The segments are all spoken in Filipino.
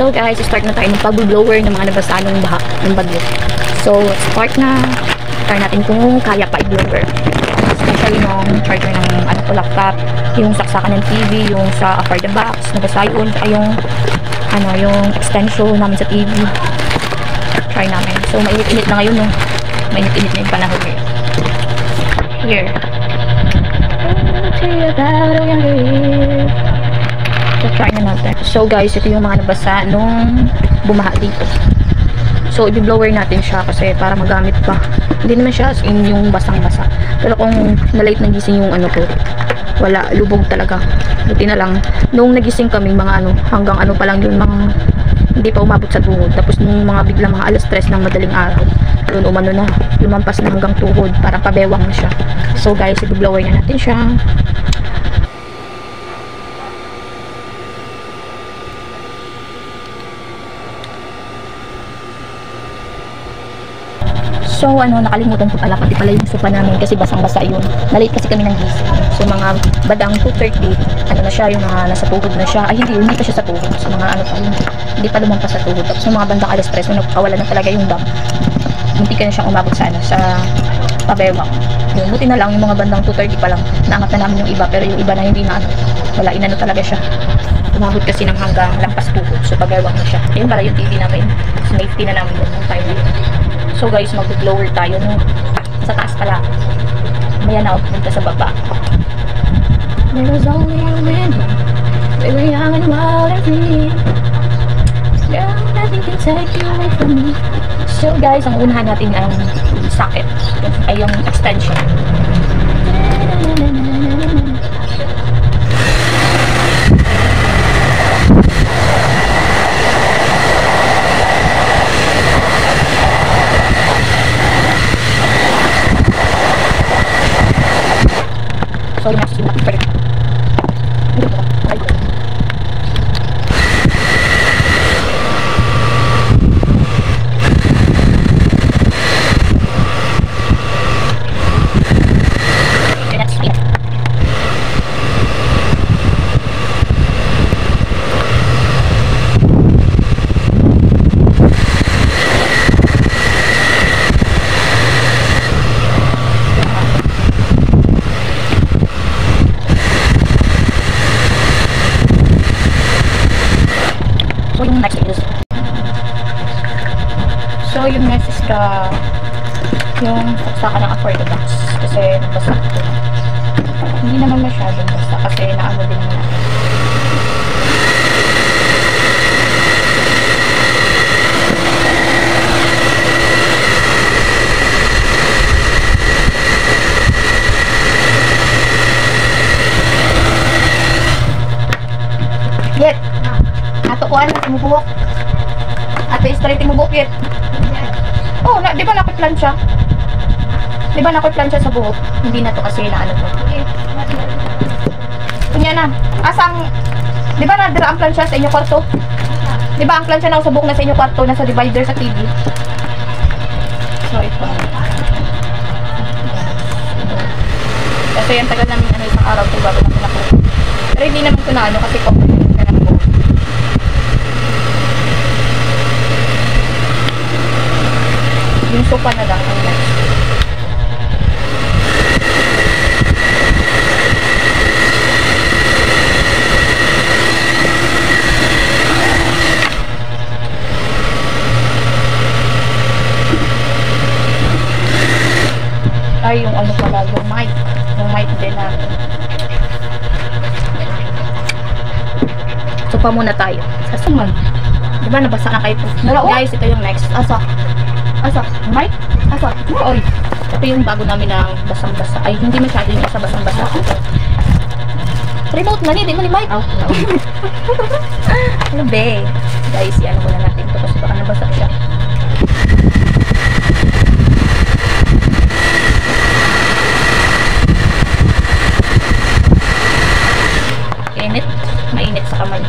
So guys, start na tayo ng pag-blower ng mga nabasa ng baha ng bagyo. So start na. Try natin kung kaya pa i-blower. Especially yung charger ng ano ko, laptop, yung saksakan ng TV, yung sa upper the box, nabasa yun, saka yung ano, yung extension namin sa TV. Try namin. So mainit-init na ngayon, no? Mainit-init na yung panahon ngayon. Here. So try na natin. So guys, ito yung mga nabasa nung bumaha dito. So, i-blower natin siya kasi para magamit pa. Hindi naman siya as in yung basang-basa. Pero kung na-late nagising yung ano ko, wala, lubog talaga. Buti na lang, nung nagising kami, mga ano, hanggang ano pa lang yun, mga hindi pa umabot sa tuhod. Tapos nung mga bigla mga alas 3 ng madaling araw, yun umano na, lumampas na hanggang tuhod, parang pabewang na siya. So guys, i-blower na natin siya. So, ano, nakalimutan ko pala, pati pala yung sopa namin kasi basang-basa yun. Nalate kasi kami ng gising. So, mga badang 2:30, ano na siya, yung mga nasa tuhod na siya. Ay, hindi pa siya sa tuhod. So, mga ano pa yun, hindi pa lumampas sa tuhod. Tapos, yung mga bandang alas 3, so, nagkawala na talaga yung dam. Munti ka na siyang umabot sa, ano, sa pabewang. Yun, buti na lang, yung mga bandang 2:30 pa lang, naangat na namin yung iba. Pero yung iba na hindi na, ano, wala, inano talaga siya. Umabot kasi ng hanggang lampas tuhod. So, pabewang na siya. Ayun, para yung TV namin, safety na namin yun, yung time na yun. So guys, mag-blower tayo no. Sa taas pala. Maya na ako punta sa baba. There was only a window. We were young and wild and free. Girl, nothing can take you away from me. So guys, ang unahan natin ang socket. Ay yung extension. So, yung nasa sinap pa rin. So, yung next is yung saksakan ng upper the box. Kasi nabasa ko. Hindi naman masyadong basta kasi naano din naman natin. Yet! Ato ko ano, tumubuhok. Ate, straight mo buhok yet. Oh, di ba nakiplansya? Di ba nakiplansya sa buhok? Hindi na to kasi na ano to. Kunya na. Asang, di ba nadira ang plansya sa inyo kwarto? Di ba ang plansya na sa buhok na sa inyo kwarto, nasa divider sa TV? So, ito. Kasi yung tagal namin ano, isang araw ko bago na pinakuha. Pero hindi naman ko na ano kasi comfortable ka ng buhok. Yung sopa na lang ang next. Ay, yung ano pala, yung mic. Yung mic din natin. Sopa muna tayo. Sa suman. Diba nabasa na kayo po? Guys, ito yung next. Asa? Mic? Asa? Oy. Ito yung bago namin ng basang-basa. Ay, hindi masyado yung sa basang-basa. Remote na, hindi mo ni mic. Ano be? Guys, ano muna natin ito kasi baka nabasa siya. Init. Mainit sa kamay.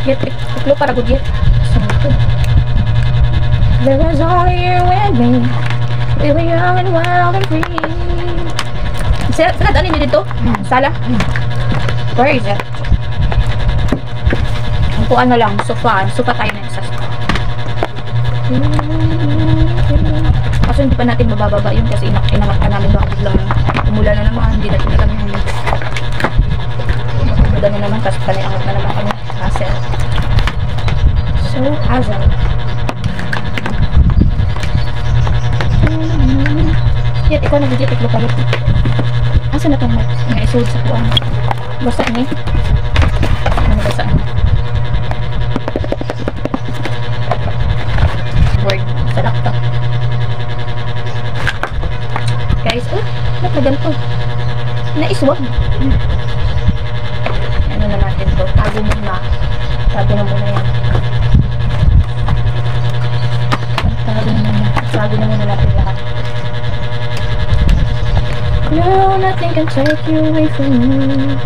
Yet. para good yet. So good. There was only you and me. We were young and wild and free. Sila, ano nyo dito? Sala? Where is it? Upuan na lang, sofa. Sofa tayo na isa. Kaso hindi pa natin mabababa yun kasi inamak ka namin baka biglang umula na naman. Hindi natin alam yung umula na naman kasi paniangat na naman kami. Hassle. So, hassle. Yat, ikaw nag-digit at lupalit. Asa na itong may isulod sa kuwan? Basta ni? Ano basta ni? Word sa laptop. Guys, oh, natagal po. Naiswag. Ano na natin to? Tago muna. Tago na muna yan. Tago na muna. Tago na muna natin lahat. No, nothing can take you away from me.